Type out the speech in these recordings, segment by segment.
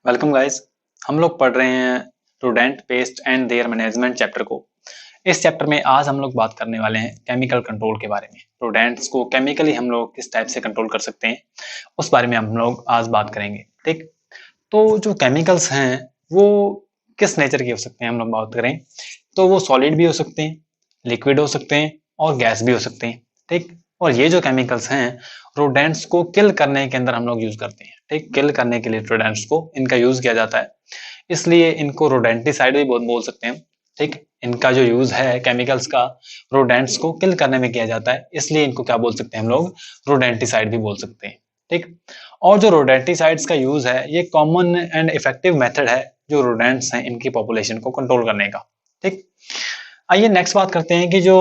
Welcome guys. हम लोग पढ़ रहे हैं rodent paste and there management chapter को। इस चैप्टर में आज हम लोग बात करने वाले हैं केमिकल कंट्रोल के बारे में। रोडेंट्स को केमिकली हम लोग किस टाइप से कंट्रोल कर सकते हैं उस बारे में हम लोग आज बात करेंगे। ठीक, तो जो केमिकल्स हैं वो किस नेचर के हो सकते हैं हम लोग बात करें तो वो सॉलिड भी हो सकते हैं, लिक्विड हो सकते हैं और गैस भी हो सकते हैं। ठीक, और ये जो केमिकल्स हैं रोडेंट्स को किल करने के अंदर हम लोग यूज करते हैं। ठीक, किल करने के लिए रोडेंट्स को इनका यूज किया जाता है, इसलिए इनको रोडेंटिसाइड भी बोल सकते हैं। ठीक, इनका जो यूज है केमिकल्स का रोडेंट्स को किल करने में किया जाता है, इसलिए इनको क्या बोल सकते हैं हम लोग, रोडेंटिसाइड भी बोल सकते हैं। ठीक, और जो रोडेंटिसाइड्स का यूज है ये कॉमन एंड इफेक्टिव मेथड है जो रोडेंट्स हैं इनकी पॉपुलेशन को कंट्रोल करने का। ठीक, आइए नेक्स्ट बात करते हैं कि जो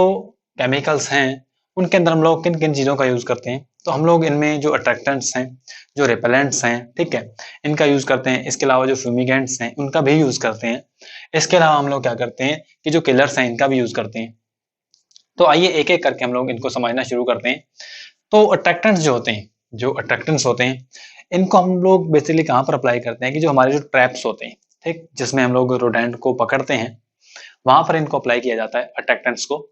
केमिकल्स हैं उनके अंदर हम लोग किन किन चीज़ों का यूज करते हैं। तो हम लोग इनमें जो अट्रैक्टेंट्स हैं, जो रिपेलेंट्स हैं, ठीक है, इनका यूज करते हैं। इसके अलावा जो फ्यूमिगेंट्स हैं उनका भी यूज करते हैं। इसके अलावा हम लोग क्या करते हैं कि जो किलर्स हैं इनका भी यूज करते हैं। तो आइए एक एक करके हम लोग इनको समझना शुरू करते हैं। तो अट्रैक्टेंट्स जो होते हैं, जो अट्रैक्टेंट्स होते हैं इनको हम लोग बेसिकली कहाँ पर अप्लाई करते हैं कि जो हमारे जो ट्रैप्स होते हैं, ठीक, जिसमें हम लोग रोडेंट को पकड़ते हैं वहां पर इनको अप्लाई किया जाता है अट्रैक्टेंट्स को।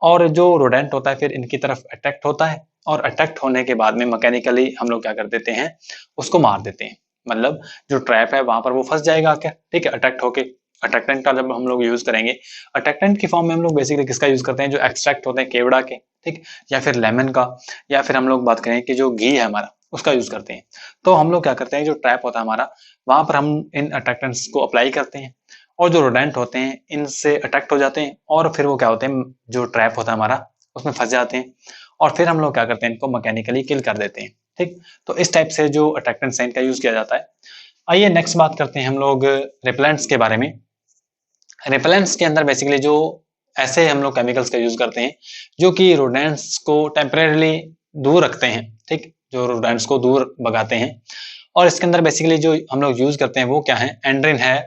और जो रोडेंट होता है फिर इनकी तरफ अट्रैक्ट होता है और अट्रैक्ट होने के बाद में मैकेनिकली हम लोग क्या कर देते हैं, उसको मार देते हैं। मतलब जो ट्रैप है वहां पर वो फंस जाएगा क्या, ठीक है, अट्रैक्ट होके। अट्रैक्टेंट का जब हम लोग यूज करेंगे, अट्रैक्टेंट की फॉर्म में हम लोग बेसिकली किसका यूज करते हैं, जो एक्सट्रैक्ट होते हैं केवड़ा के, ठीक, या फिर लेमन का, या फिर हम लोग बात करें कि जो घी है हमारा उसका यूज करते हैं। तो हम लोग क्या करते हैं, जो ट्रैप होता है हमारा वहां पर हम इन अट्रैक्टेंट्स को अप्लाई करते हैं और जो रोडेंट होते हैं इनसे अट्रैक्ट हो जाते हैं और फिर वो क्या होते हैं, जो ट्रैप होता है हमारा उसमें फंस जाते हैं और फिर हम लोग क्या करते हैं, इनको मैकेनिकली किल कर देते हैं। ठीक, तो इस टाइप से जो अट्रैक्टेंट्स हैं इनका यूज किया जाता है। आइए नेक्स्ट बात करते हैं हम लोग रिपेलेंट्स के बारे में। रिपेलेंट्स के अंदर बेसिकली जो ऐसे हम लोग केमिकल्स का यूज करते हैं जो कि रोडेंट्स को टेम्परेली दूर रखते हैं। ठीक, जो रोडेंट्स को दूर भगाते हैं। और इसके अंदर बेसिकली जो हम लोग यूज करते हैं वो क्या है, एंड्रिन है,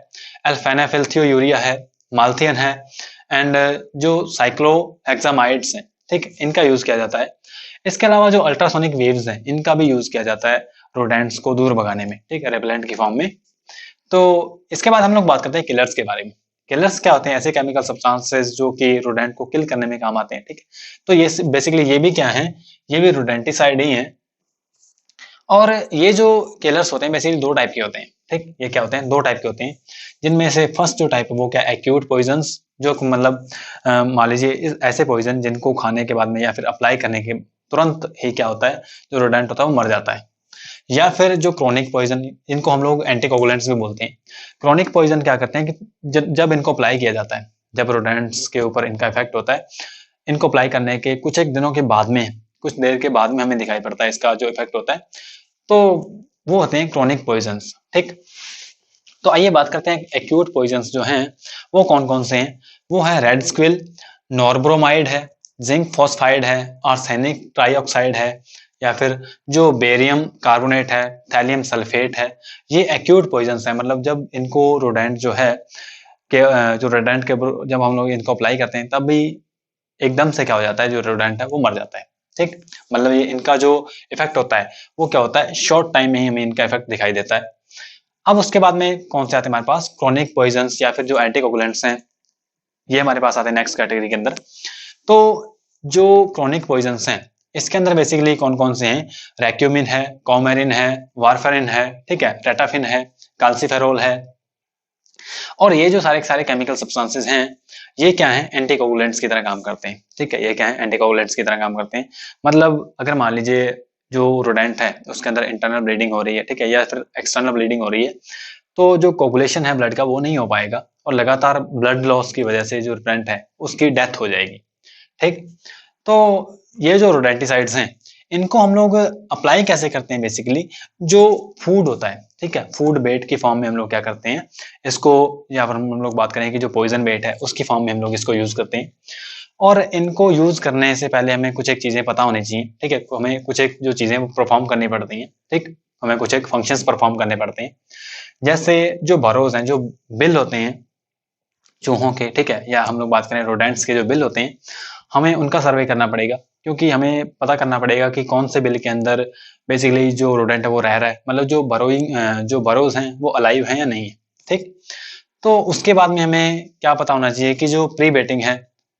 अल्फेनाफिल्थियोयूरिया है, माल्थियन है एंड जो साइक्लोहेक्सामाइड्स हैं, ठीक, इनका यूज किया जाता है। इसके अलावा जो अल्ट्रासोनिक वेव्स हैं इनका भी यूज किया जाता है रोडेंट्स को दूर भगाने में, ठीक है, रेपेलेंट की फॉर्म में। तो इसके बाद हम लोग बात करते हैं किलर्स के बारे में। किलर्स क्या होते हैं, ऐसे केमिकल सब्सटेंसेस जो कि रोडेंट को किल करने में काम आते हैं। ठीक है, तो ये बेसिकली ये भी क्या है, ये भी रोडेंटिसाइड ही है। और ये जो किलर्स होते हैं बेसिकली दो टाइप के होते हैं। ठीक, ये क्या होते हैं, दो टाइप के होते हैं, जिनमें से फर्स्ट जो टाइप है वो क्या, एक्यूट पॉइजन्स, जो कि मतलब मान लीजिए ऐसे पॉइजन जिनको खाने के बाद में या फिर अप्लाई करने के तुरंत ही क्या होता है, जो रोडेंट होता है वो मर जाता है। या फिर जो क्रोनिक पॉइजन, इनको हम लोग एंटीकोगुलेंट्स भी बोलते हैं। क्रोनिक पॉइजन क्या करते हैं कि जब इनको अप्लाई किया जाता है, जब रोडेंट्स के ऊपर इनका इफेक्ट होता है, इनको अप्लाई करने के कुछ एक दिनों के बाद में, कुछ देर के बाद में हमें दिखाई पड़ता है इसका जो इफेक्ट होता है, तो वो होते हैं क्रोनिक पॉइजन्स। ठीक, तो आइए बात करते हैं एक्यूट पॉइजन्स जो हैं वो कौन कौन से हैं। वो है रेड स्क्विल, नॉर्ब्रोमाइड है, जिंक फॉस्फाइड है, आर्सेनिक ट्राइऑक्साइड है, या फिर जो बेरियम कार्बोनेट है, थैलियम सल्फेट है। ये एक्यूट पॉइजन्स हैं, मतलब जब इनको रोडेंट जो है के जो रोडेंट के जब हम लोग इनको अप्लाई करते हैं तब भी एकदम से क्या हो जाता है, जो रोडेंट है वो मर जाता है। ठीक, मतलब ये इनका जो इफेक्ट होता है वो क्या होता है, शॉर्ट टाइम में ही हमें इनका इफेक्ट दिखाई देता है। अब उसके बाद में कौन से आते हैं हमारे पास, क्रोनिक पॉइजन्स या फिर जो एंटीकोगुलेंट्स हैं, ये हमारे पास आते हैं नेक्स्ट कैटेगरी के अंदर। तो जो क्रोनिक पॉइजन्स हैं इसके अंदर बेसिकली कौन कौन से हैं, रैक्यूमिन है, कॉमेरिन है, वारफेरिन है, ठीक है, रेटाफिन है, कैल्सीफेरोल है। और ये जो सारे सारे केमिकल सब्सटेंसेस हैं ये क्या है, एंटीकोगुलेंट्स की तरह काम करते हैं। ठीक है, ये क्या है, एंटीकोगुलेंट्स की तरह काम करते हैं। मतलब अगर मान लीजिए जो रोडेंट है उसके अंदर इंटरनल ब्लीडिंग हो रही है, ठीक है, या फिर एक्सटर्नल ब्लीडिंग हो रही है, तो जो कोगुलेशन है ब्लड का वो नहीं हो पाएगा और लगातार ब्लड लॉस की वजह से जो रोडेंट है उसकी डेथ हो जाएगी। ठीक, तो ये जो रोडेंटिसाइड्स हैं इनको हम लोग अप्लाई कैसे करते हैं, बेसिकली जो फूड होता है, ठीक है, फूड बेट की फॉर्म में हम लोग क्या करते हैं इसको, या फिर हम लोग बात करें कि जो पॉइजन बेट है उसकी फॉर्म में हम लोग इसको यूज करते हैं। और इनको यूज करने से पहले हमें कुछ एक चीजें पता होनी चाहिए। ठीक है, हमें कुछ एक जो चीजें परफॉर्म करनी पड़ती हैं। ठीक, हमें कुछ एक फंक्शंस परफॉर्म करने पड़ते हैं, जैसे जो बरोज हैं, जो बिल होते हैं चूहों के, ठीक है, या हम लोग बात करें रोडेंट्स के जो बिल होते हैं, हमें उनका सर्वे करना पड़ेगा। क्योंकि हमें पता करना पड़ेगा कि कौन से बिल के अंदर बेसिकली जो रोडेंट है वो रह रहा है, मतलब जो बरोज हैं वो अलाइव हैं या नहीं है। ठीक, तो उसके बाद में हमें क्या पता होना चाहिए कि जो प्री बेटिंग है,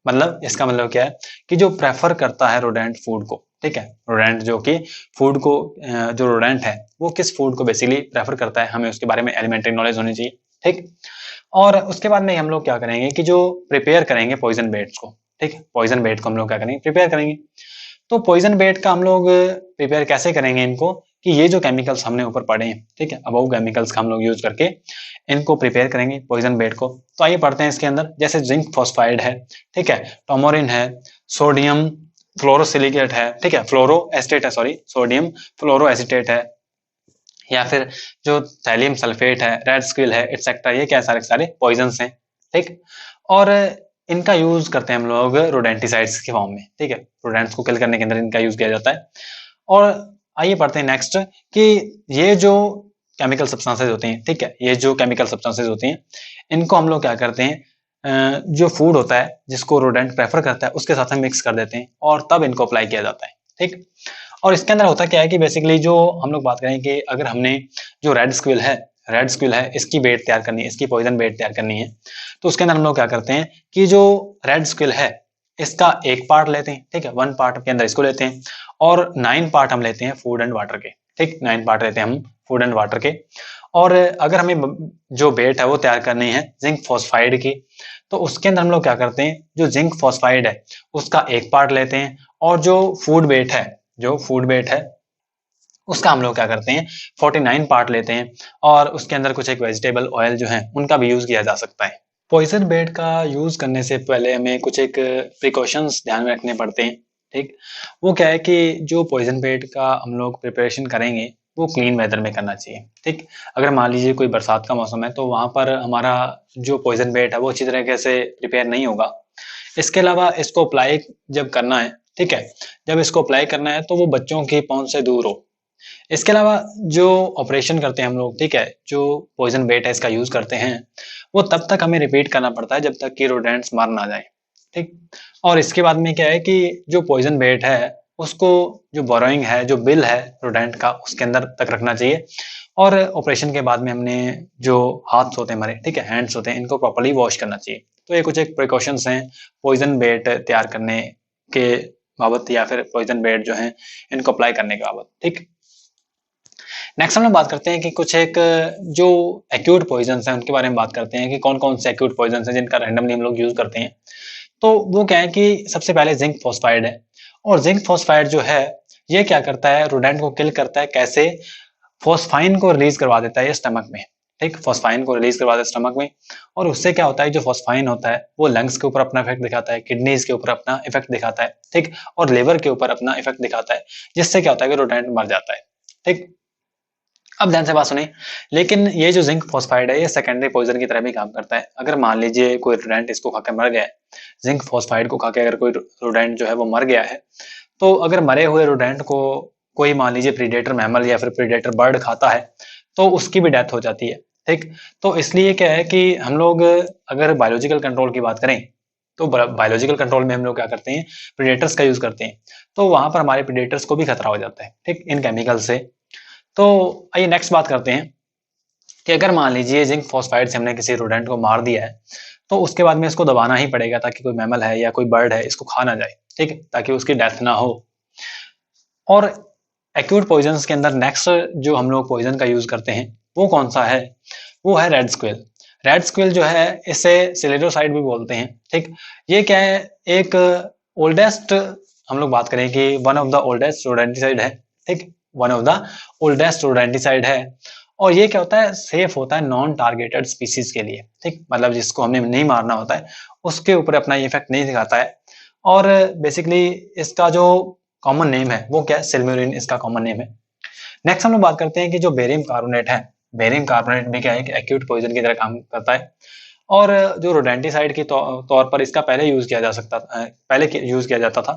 मतलब इसका मतलब क्या है कि जो प्रेफर करता है रोडेंट फूड को, ठीक है, रोडेंट जो कि फूड को जो रोडेंट है वो किस फूड को बेसिकली प्रेफर करता है, हमें उसके बारे में एलिमेंट्री नॉलेज होनी चाहिए। ठीक, और उसके बाद में हम लोग क्या करेंगे कि जो प्रिपेयर करेंगे पॉइजन बेट्स को, ठीक है, पॉइजन बेट को हम लोग क्या करेंगे, प्रिपेयर करेंगे। तो पॉइजन बेट का हम लोग प्रिपेयर कैसे करेंगे इनको, कि ये जो केमिकल्स हमने ऊपर पढ़े हैं, ठीक है, अबव केमिकल्स का हम लोग यूज करके इनको प्रिपेयर करेंगे पॉइजन बेट को। तो आइए पढ़ते हैं इसके अंदर, जैसे जिंक फॉस्फाइड है, ठीक है, टोमोरिन है, सोडियम फ्लोरोसिलिकेट है, ठीक है, फ्लोरो एसिटेट है, सॉरी, सोडियम फ्लोरो एसिटेट है, या फिर जो थैलियम सल्फेट है, रेड स्क्विल है, एटसेट्रा, ये क्या सारे सारे पॉइजन्स हैं। ठीक, और इनका यूज करते हैं हम लोग रोडेंटिसाइड्स के फॉर्म में, ठीक है, रोडेंट्स को किल करने के अंदर इनका यूज किया जाता है। और आइए पढ़ते हैं नेक्स्ट कि ये जो केमिकल सब्सटेंसेज होते हैं, ठीक है, ये जो केमिकल सब्सटेंसेज होती हैं इनको हम लोग क्या करते हैं, जो फूड होता है जिसको रोडेंट प्रेफर करता है उसके साथ में मिक्स कर देते हैं और तब इनको अप्लाई किया जाता है। ठीक, और इसके अंदर होता क्या है कि बेसिकली जो हम लोग बात करें कि अगर हमने जो रेड स्क्विल है इसकी बेट तैयार करनी है, इसकी पॉइजन बेट तैयार करनी है, तो उसके अंदर हम लोग क्या करते हैं कि जो रेड स्क्विल है इसका एक पार्ट लेते हैं, ठीक है, 1 पार्ट के अंदर इसको लेते हैं, और 9 पार्ट हम लेते हैं फूड एंड वाटर के, ठीक, 9 पार्ट लेते हैं हम फूड एंड वाटर के। और अगर हमें जो बेट है वो तैयार करनी है जिंक फॉस्फाइड की, तो उसके अंदर हम लोग क्या करते हैं, जो जिंक फॉस्फाइड है उसका एक पार्ट लेते हैं, और जो फूड बेट है उसका हम लोग क्या करते हैं 49 पार्ट लेते हैं, और उसके अंदर कुछ एक वेजिटेबल ऑयल जो है उनका भी यूज किया जा सकता है। पॉइजन बेट का यूज करने से पहले हमें कुछ एक प्रिकॉशंस ध्यान में रखने पड़ते हैं। ठीक, वो क्या है कि जो पॉइजन बेट का हम लोग प्रिपरेशन करेंगे वो क्लीन वेदर में करना चाहिए। ठीक, अगर मान लीजिए कोई बरसात का मौसम है तो वहां पर हमारा जो पॉइजन बेट है वो अच्छी तरीके से प्रिपेयर नहीं होगा। इसके अलावा इसको अप्लाई जब करना है, ठीक है, जब इसको अप्लाई करना है तो वो बच्चों की पहुंच से दूर हो। इसके अलावा जो ऑपरेशन करते हैं हम लोग, ठीक है, जो पॉइजन बेट है इसका यूज करते हैं वो तब तक हमें रिपीट करना पड़ता है जब तक कि रोडेंट्स मर ना जाए। ठीक, और इसके बाद में क्या है कि जो पॉइजन बेट है उसको जो बोरोइंग है, जो बिल है रोडेंट का उसके अंदर तक रखना चाहिए, और ऑपरेशन के बाद में हमने जो हाथ होते हैं हमारे, ठीक है, हैंड्स होते हैं, इनको प्रॉपर्ली वॉश करना चाहिए। तो ये कुछ एक प्रिकॉशंस हैं पॉइजन बेट तैयार करने के बाबत, या फिर पॉइजन बेट जो है इनको अप्लाई करने के बाबत। ठीक, नेक्स्ट हम लोग बात करते हैं कि कुछ एक जो एक्यूट पॉइजन्स हैं उनके बारे में बात करते हैं कि कौन कौन से एक्यूट पॉइजन्स हैं जिनका रैंडमली हम लोग यूज करते हैं। तो वो क्या है कि सबसे पहले जिंक फॉस्फाइड है, और जिंक फॉस्फाइड जो है ये क्या करता है, रोडेंट को किल करता है कैसे, फॉस्फाइन को रिलीज करवा देता है स्टमक में। ठीक, फॉस्फाइन को रिलीज करवा देता है स्टमक में, और उससे क्या होता है, जो फॉस्फाइन होता है वो लंग्स के ऊपर अपना इफेक्ट दिखाता है, किडनीज के ऊपर अपना इफेक्ट दिखाता है, ठीक, और लिवर के ऊपर अपना इफेक्ट दिखाता है, जिससे क्या होता है कि रोडेंट मर जाता है। ठीक, अब ध्यान से बात सुनिए, लेकिन ये जो जिंक फॉस्फाइड है ये सेकेंडरी पॉइजन की तरह भी काम करता है। अगर मान लीजिए कोई रोडेंट इसको खाकर मर गया है, जिंक फॉस्फाइड को खाकर अगर कोई रोडेंट जो है वो मर गया है, तो अगर मरे हुए रोडेंट को कोई मान लीजिए प्रीडेटर मैमल या फिर प्रीडेटर बर्ड खाता है तो उसकी भी डेथ हो जाती है। ठीक, तो इसलिए क्या है कि हम लोग अगर बायोलॉजिकल कंट्रोल की बात करें तो बायोलॉजिकल कंट्रोल में हम लोग क्या करते हैं, प्रीडेटर्स का यूज करते हैं, तो वहां पर हमारे प्रीडेटर्स को भी खतरा हो जाता है, ठीक, इन केमिकल से। तो आइए नेक्स्ट बात करते हैं कि अगर मान लीजिए जिंक फॉस्फाइड से हमने किसी रोडेंट को मार दिया है तो उसके बाद में इसको दबाना ही पड़ेगा ताकि कोई मैमल है या कोई बर्ड है इसको खा ना जाए, ठीक है, ताकि उसकी डेथ ना हो। और एक्यूट पॉइजन्स के अंदर नेक्स्ट जो हम लोग पॉइजन का यूज करते हैं वो कौन सा है, वो है रेड स्क्विल। रेड स्क्विल जो है इसे सिलेरोसाइड भी बोलते हैं। ठीक, ये क्या है, एक ओल्डेस्ट हम लोग बात करें कि one of the oldest rodenticide है। ठीक, one of the oldest rodenticide है, और ये क्या होता है, सेफ होता है नॉन टारगेटेड स्पीसीज के लिए। ठीक, मतलब जिसको हमने नहीं मारना होता है उसके ऊपर अपना इफेक्ट नहीं दिखाता है। और बेसिकली इसका जो कॉमन नेम है वो क्या है, सिल्म्यूरिन इसका कॉमन नेम है। नेक्स्ट हम लोग बात करते हैं कि जो बेरियम कार्बोनेट है, बेरियम कार्बोनेट भी क्या है कि एक्यूट पॉइजन की तरह काम करता है, और जो रोडेंटिसाइड के तौर पर इसका पहले यूज किया जा सकता था, पहले यूज किया जाता था,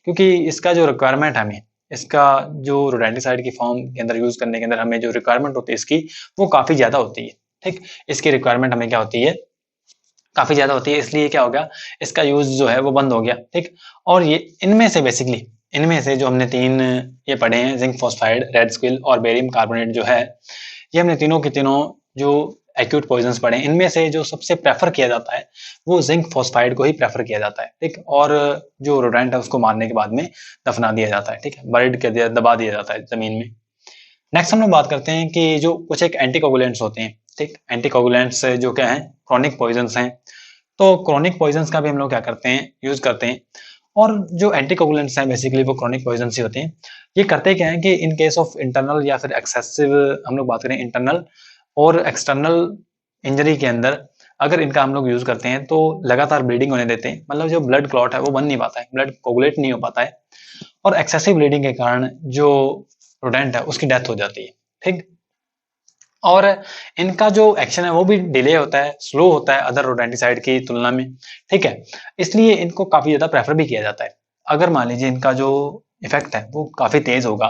क्योंकि इसका जो रिक्वायरमेंट है हमें, इसका जो रोडेंटिसाइड की फॉर्म के अंदर यूज करने के अंदर हमें जो रिक्वायरमेंट होती है इसकी वो काफी ज्यादा होती है। ठीक, इसकी रिक्वायरमेंट हमें क्या होती है, काफी ज्यादा होती है, इसलिए क्या हो गया, इसका यूज जो है वो बंद हो गया। ठीक, और ये इनमें से बेसिकली इनमें से जो हमने 3 ये पढ़े हैं, जिंक फॉस्फाइड, रेड स्क्विल और बेरियम कार्बोनेट जो है, ये हमने तीनों के तीनों जो एक्यूट पॉइजन्स पढ़े हैं, इनमें से जो सबसे प्रेफर किया जाता है वो जिंक फॉस्फाइड को ही प्रेफर किया जाता है, ठीक। और जो रोडेंट है उसको मारने के बाद में दफना दिया जाता है, ठीक है, बर्ड कर दिया, दबा दिया जाता है जमीन में। नेक्स्ट हम लोग बात करते हैं कि जो कुछ एक एंटीकोगुलेंट्स होते हैं, ठीक। एंटीकोगुलेंट्स जो क्या है, क्रॉनिक पॉइजन्स हैं। तो क्रॉनिक पॉइजन्स का भी हम लोग क्या करते हैं, यूज करते हैं। और जो एंटीकोगुलेंट्स हैं बेसिकली वो क्रॉनिक पॉइजन ही होते हैं। ये करते क्या है कि इन केस ऑफ इंटरनल या फिर एक्सेसिव, हम लोग बात करें इंटरनल और एक्सटर्नल इंजरी के अंदर, अगर इनका हम लोग यूज करते हैं तो लगातार ब्लीडिंग होने देते हैं, मतलब जो ब्लड क्लॉट है वो बन नहीं पाता है, ब्लड कोगुलेट नहीं हो पाता है, और एक्सेसिव ब्लीडिंग के कारण जो रोडेंट है उसकी डेथ हो जाती है, ठीक। और इनका जो एक्शन है वो भी डिले होता है, स्लो होता है अदर रोडेंटिसाइड की तुलना में, ठीक है। इसलिए इनको काफी ज्यादा प्रेफर भी किया जाता है। अगर मान लीजिए इनका जो इफेक्ट है वो काफी तेज होगा,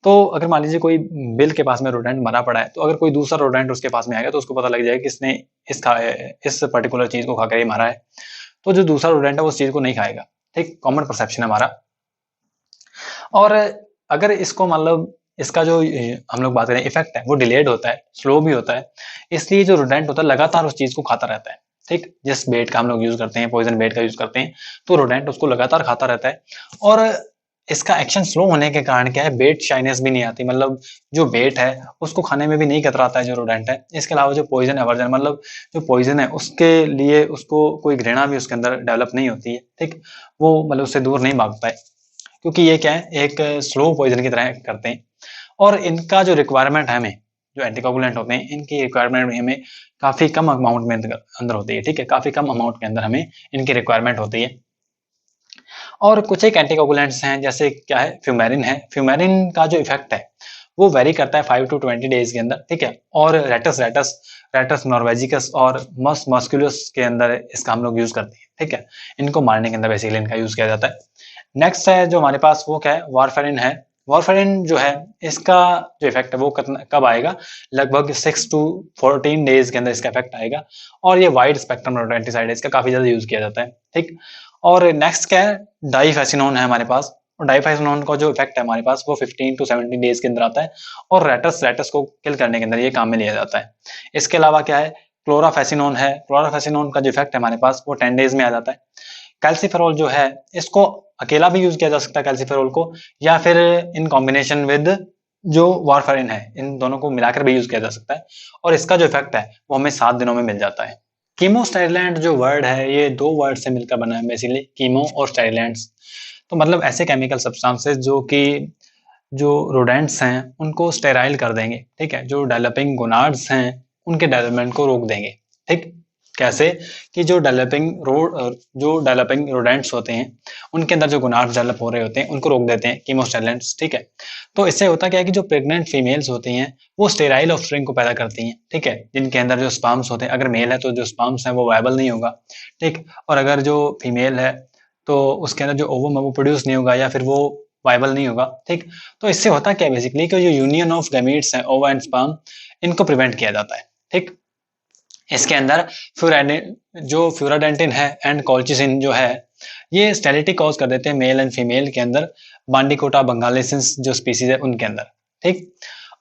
तो अगर मान लीजिए कोई बिल के पास में रोडेंट मरा पड़ा है, तो अगर कोई दूसरा रोडेंट उसके पास में आएगा तो उसको पता लग जाएगा कि इसने इस पर्टिकुलर चीज को खाकर ही मारा है, तो जो दूसरा रोडेंट है वो उस चीज को नहीं खाएगा, ठीक। कॉमन परसेप्शन है हमारा। और अगर इसको मतलब इसका जो हम लोग बात करें इफेक्ट है वो डिलेड होता है, स्लो भी होता है, इसलिए जो रोडेंट होता है लगातार उस चीज को खाता रहता है, ठीक। जिस बेट का हम लोग यूज करते हैं, पॉइजन बेट का यूज करते हैं, तो रोडेंट उसको लगातार खाता रहता है। और इसका एक्शन स्लो होने के कारण क्या है, बेट शाइनेस भी नहीं आती, मतलब जो बेट है उसको खाने में भी नहीं कतराता है जो रोडेंट है। इसके अलावा जो पॉइजन एवर्जन, मतलब जो पॉइजन है उसके लिए उसको कोई घृणा भी उसके अंदर डेवलप नहीं होती है, ठीक। वो मतलब उससे दूर नहीं भागता है, क्योंकि ये क्या है, एक स्लो पॉइजन की तरह करते हैं। और इनका जो रिक्वायरमेंट है हमें, जो एंटीकोगुलेंट होते हैं इनकी रिक्वायरमेंट हमें काफी कम अमाउंट में अंदर होती है, ठीक है, काफी कम अमाउंट के अंदर हमें इनकी रिक्वायरमेंट होती है। और कुछ एक एंटीकोगुलेंट्स हैं, जैसे क्या है, फ्यूमेरिन है। फ्यूमेरिन का जो इफेक्ट है वो वेरी करता है 5 to 20 डेज के अंदर, ठीक है। और रेटस रेटस रेटस नॉर्वेजिकस और मस मस्कुलस के अंदर इसका हम लोग यूज करते हैं, ठीक है। इनको मारने के अंदर बेसिकली इनका यूज किया जाता है। नेक्स्ट है जो हमारे पास वो क्या है, वारफेरिन है। वारफेरिन जो है इसका जो इफेक्ट है वो कब आएगा, लगभग 6 to 14 डेज के अंदर इसका इफेक्ट आएगा। और ये वाइड स्पेक्ट्रम रोडेंटिसाइड है, इसका काफी ज्यादा यूज किया जाता है, ठीक। और नेक्स्ट क्या है, डाइफेसिनोन है हमारे पास। और डाइफेसिनोन का जो इफेक्ट है हमारे पास वो 15 to 17 डेज के अंदर आता है, और रेटस रेटस को किल करने के अंदर ये काम में लिया जाता है। इसके अलावा क्या है, क्लोराफेसिनोन है। क्लोराफेसिनोन का जो इफेक्ट है हमारे पास वो 10 डेज में आ जाता है। कैल्सीफेरॉल जो है इसको अकेला भी यूज किया जा सकता है कैल्सीफेरॉल को, या फिर इन कॉम्बिनेशन विद जो वारफेरिन है, इन दोनों को मिलाकर भी यूज किया जा सकता है। और इसका जो इफेक्ट है वो हमें 7 दिनों में मिल जाता है। कीमोस्टाइलैंड जो वर्ड है ये 2 वर्ड से मिलकर बना है बेसिकली, कीमो और स्टाइलैंड्स। तो मतलब ऐसे केमिकल सब्सटेंसेस जो कि जो रोडेंट्स हैं उनको स्टेराइल कर देंगे, ठीक है, जो डेवलपिंग गोनाड्स हैं उनके डेवलपमेंट को रोक देंगे, ठीक। कैसे कि जो डेवलपिंग रोडेंट्स होते हैं उनके अंदर जो गोनाड्स डेवलप हो रहे होते हैं उनको रोक देते हैं कीमोस्टाइलेंट्स, ठीक है। तो इससे होता क्या है कि जो प्रेग्नेंट फीमेल्स होती हैं वो स्टेराइल ऑफस्प्रिंग को पैदा करती हैं, ठीक है, जिनके अंदर जो स्पर्म्स होते हैं, अगर मेल है तो जो स्पर्म्स है वो वायबल नहीं होगा, ठीक। और अगर जो फीमेल है तो उसके अंदर जो ओवम है वो प्रोड्यूस नहीं होगा या फिर वो वायबल नहीं होगा, ठीक। तो इससे होता क्या है बेसिकली कि जो यूनियन ऑफ गैमीट्स है, ओवा एंड स्पर्म, इनको प्रिवेंट किया जाता है, ठीक। इसके अंदर फ्यूराडेंटिन है एंड कॉल्चिसिन जो है ये स्टेरिलिटी कॉज कर देते हैं मेल एंड फीमेल के अंदर, बांडिकोटा बंगालेसिस जो स्पीसीज है उनके अंदर, ठीक।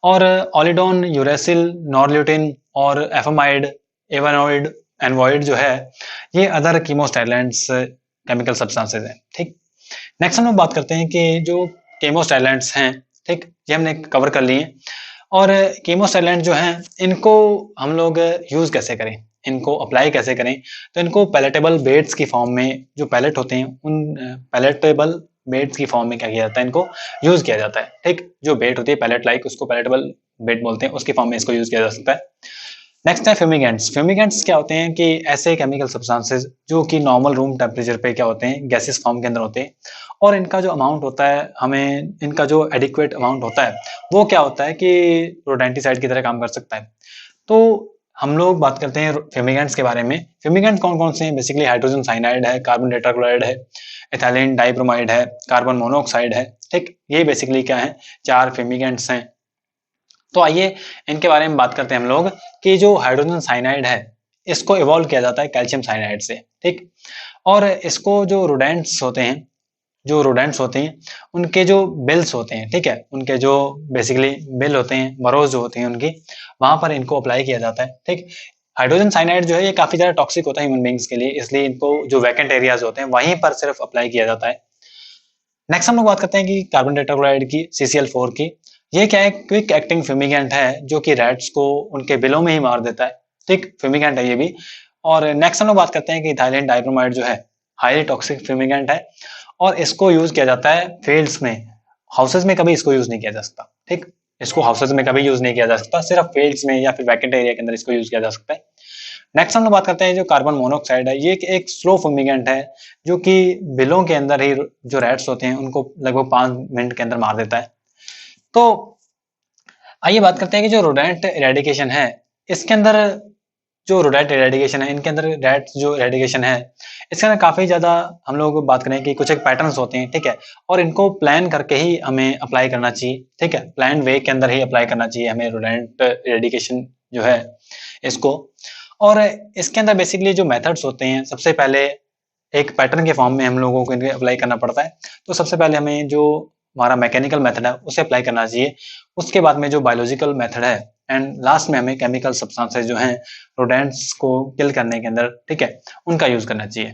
और ओलिडोन, यूरेसिल, नॉरल्यूटिन और एफामाइड, एवानोइड, एनवॉइड जो है ये अदर कीमोस्टाइलेंट्स केमिकल सब्सटेंसेस हैं, ठीक। नेक्स्ट हम लोग बात करते हैं कि जो केमोस्टाइलेंट्स हैं, ठीक, ये हमने कवर कर लिए। और कीमोस्टाइलेंट जो हैं इनको हम लोग यूज कैसे करें, इनको अप्लाई कैसे करें, तो इनको पैलेटेबल बेड्स की फॉर्म में, जो पैलेट होते हैं उन पैलेटेबल बेड्स की फॉर्म में क्या किया जाता है, इनको यूज किया जाता है, ठीक। जो बेड होती है पैलेट लाइक उसको पैलेटेबल बेड बोलते हैं, उसकी फॉर्म में इसको यूज किया जा सकता है। नेक्स्ट है फ्यूमिगेंट्स। फ्यूमिगेंट्स क्या होते हैं कि ऐसे केमिकल सब्सटेंसेस जो कि नॉर्मल रूम टेम्परेचर पे क्या होते हैं, गैसेस फॉर्म के अंदर होते हैं, और इनका जो अमाउंट होता है, हमें इनका जो एडिक्वेट अमाउंट होता है वो क्या होता है कि रोडेंटिसाइड की तरह काम कर सकता है। तो हम लोग बात करते हैं फ्यूमिगेंट्स के बारे में। फ्यूमिगेंट कौन कौन से हैं, बेसिकली हाइड्रोजन साइनाइड है, कार्बन टेट्राक्लोराइड है, इथाइलिन डाइब्रोमाइड है, कार्बन मोनोऑक्साइड है, ठीक। ये बेसिकली क्या है, 4 फ्यूमिगेंट्स हैं। तो आइए इनके बारे में बात करते हैं हम लोग कि जो हाइड्रोजन साइनाइड है इसको इवॉल्व किया जाता है कैल्शियम साइनाइड से, ठीक। और इसको जो रोडेंट्स होते हैं जो रोडेंट्स होते हैं उनके जो बिल्स होते हैं, ठीक है, उनके जो बेसिकली बिल होते हैं, बरोज जो होती हैं उनकी, वहां पर इनको अप्लाई किया जाता है। ठीक, हाइड्रोजन साइनाइड जो है ये काफी ज्यादा टॉक्सिक होता है ह्यूमन बींग्स के लिए, इसलिए इनको जो वैकेंट एरियाज होते हैं वहीं पर सिर्फ अप्लाई किया जाता है। नेक्स्ट हम लोग बात करते हैं कि कार्बन टेट्राक्लोराइड की, CCl4 की। ये क्या है, क्विक एक्टिंग फ्यूमिगेंट है जो कि रैट्स को उनके बिलों में ही मार देता है। ठीक, फ्यूमिगेंट है ये भी। और नेक्स्ट हम लोग बात करते हैं कि इथाइलिन डाइब्रोमाइड जो है हाईली टॉक्सिक फ्यूमिगेंट है और इसको यूज किया जाता है फील्ड्स में। हाउसेज में कभी इसको यूज नहीं किया जा सकता। ठीक, इसको हाउसेज में कभी यूज नहीं किया जा सकता, सिर्फ फील्ड्स में या फिर वैकेंट एरिया के अंदर इसको यूज किया जा सकता है। नेक्स्ट हम लोग बात करते हैं जो कार्बन मोनोऑक्साइड है, ये एक स्लो फ्यूमिगेंट है जो कि बिलों के अंदर ही जो रैट्स होते हैं उनको लगभग 5 मिनट के अंदर मार देता है। तो आइए बात करते हैं कि जो रोडेंट इरेडिकेशन है, इसके अंदर जो रोडेंट इरेडिकेशन है, इनके अंदर रैट्स जो इरेडिकेशन है, इसके अंदर काफी ज्यादा हम लोग बात करें कि कुछ एक पैटर्न्स होते हैं, ठीक है, और इनको प्लान करके ही हमें अप्लाई करना चाहिए। ठीक है, प्लान वे के अंदर ही अप्लाई करना चाहिए हमें रोडेंट इरेडिकेशन जो है इसको। और इसके अंदर बेसिकली जो मेथड्स होते हैं, सबसे पहले एक पैटर्न के फॉर्म में हम लोगों को इनको अप्लाई करना पड़ता है। तो सबसे पहले हमें जो हमारा मैकेनिकल मेथड है उसे अप्लाई करना चाहिए, उसके बाद में जो बायोलॉजिकल मेथड है, एंड लास्ट में हमें केमिकल सब्सटेंसेस जो हैं रोडेंट्स को किल करने के अंदर, ठीक है, उनका यूज करना चाहिए।